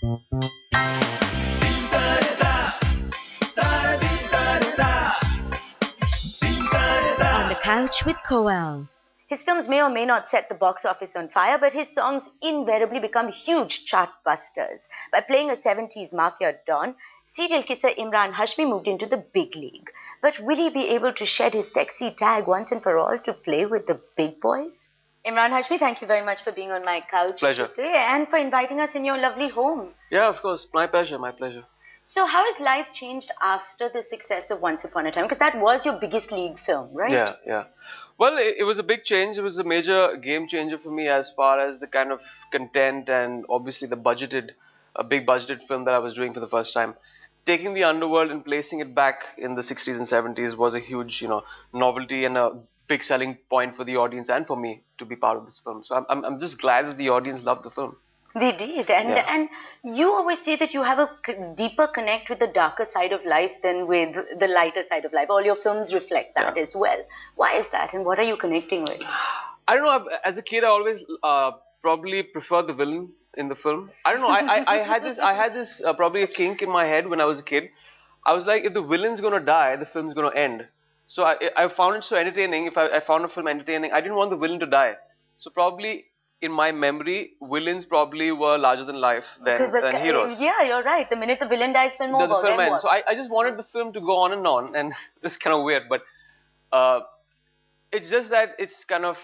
On the Couch with Koel. His films may or may not set the box office on fire, but his songs invariably become huge chart busters. By playing a 70s mafia don, serial kisser Emraan Hashmi moved into the big league. But will he be able to shed his sexy tag once and for all to play with the big boys? Emraan Hashmi, thank you very much for being on my couch Pleasure. today and for inviting us in your lovely home. Yeah, of course. My pleasure, my pleasure. So how has life changed after the success of Once Upon a Time? Because that was your biggest league film, right? Yeah. Well, it was a big change. It was a major game changer for me as far as the kind of content and obviously the big budgeted film that I was doing for the first time. Taking the underworld and placing it back in the 60s and 70s was a huge, novelty and a big selling point for the audience and for me to be part of this film. So I'm just glad that the audience loved the film. They did, and you always say that you have a deeper connect with the darker side of life than with the lighter side of life. All your films reflect that as well. Why is that, and what are you connecting with? I don't know. As a kid, I always probably preferred the villain in the film. I don't know. I had this probably a kink in my head when I was a kid. I was like, if the villain's gonna die, the film's gonna end. So I found it so entertaining. If I found a film entertaining, I didn't want the villain to die. So probably, in my memory, villains probably were larger than life than heroes. Yeah, you're right. The minute the villain dies, film over. The film ends. So I just wanted the film to go on, and it's kind of weird, but it's just that it's kind of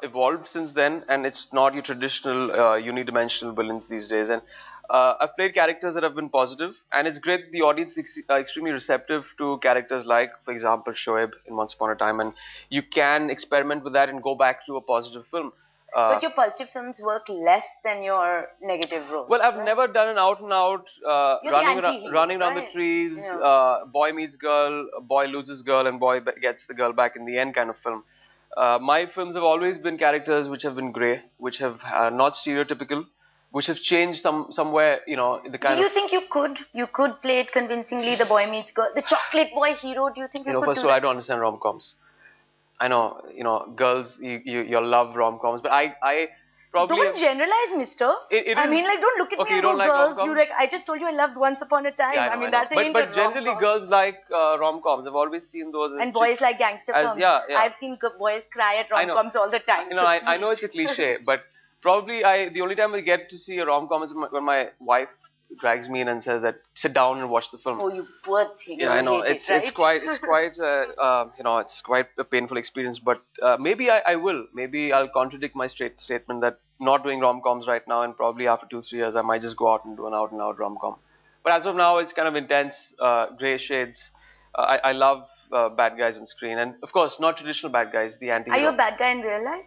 evolved since then, and it's not your traditional unidimensional villains these days. And I've played characters that have been positive, and it's great that the audience is extremely receptive to characters like, for example, Shoaib in Once Upon a Time, and you can experiment with that and go back to a positive film. But your positive films work less than your negative roles. Well, I've never done an out-and-out running around the trees, boy meets girl, boy loses girl, and boy gets the girl back in the end kind of film. My films have always been characters which have been grey, which have not stereotypical, which have changed somewhere, the kind of... Do you think you could play it convincingly, the boy meets girl, the chocolate boy hero? Do you think you could first of all, I don't understand rom-coms. I know, girls, you love rom-coms, but I probably... Don't generalize, mister. I mean, don't look at me and go, like girls, I just told you I loved Once Upon a Time. Yeah, I mean, that's an But generally, girls like rom-coms. I've always seen those. And boys like gangster films. Yeah. I've seen boys cry at rom-coms all the time. I know it's a cliche, but probably the only time I get to see a rom-com is when my wife drags me in and says that sit down and watch the film. Oh, you poor thing. Yeah, I know. It's quite a painful experience. But maybe I will. Maybe I'll contradict my statement that not doing rom-coms right now, and probably after 2-3 years I might just go out and do an out-and-out rom-com. But as of now, it's kind of intense, grey shades. I love bad guys on screen, and of course not traditional bad guys. The anti-hero. Are you a bad guy in real life?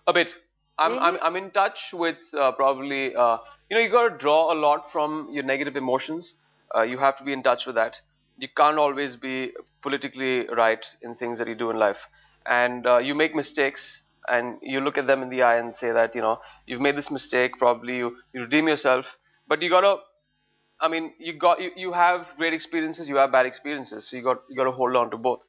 A bit. I'm in touch with probably you got to draw a lot from your negative emotions. You have to be in touch with that. You can't always be politically right in things that you do in life, and you make mistakes, and you look at them in the eye and say that you've made this mistake. Probably you redeem yourself, but you gotta. I mean, you have great experiences, you have bad experiences, so you got to hold on to both.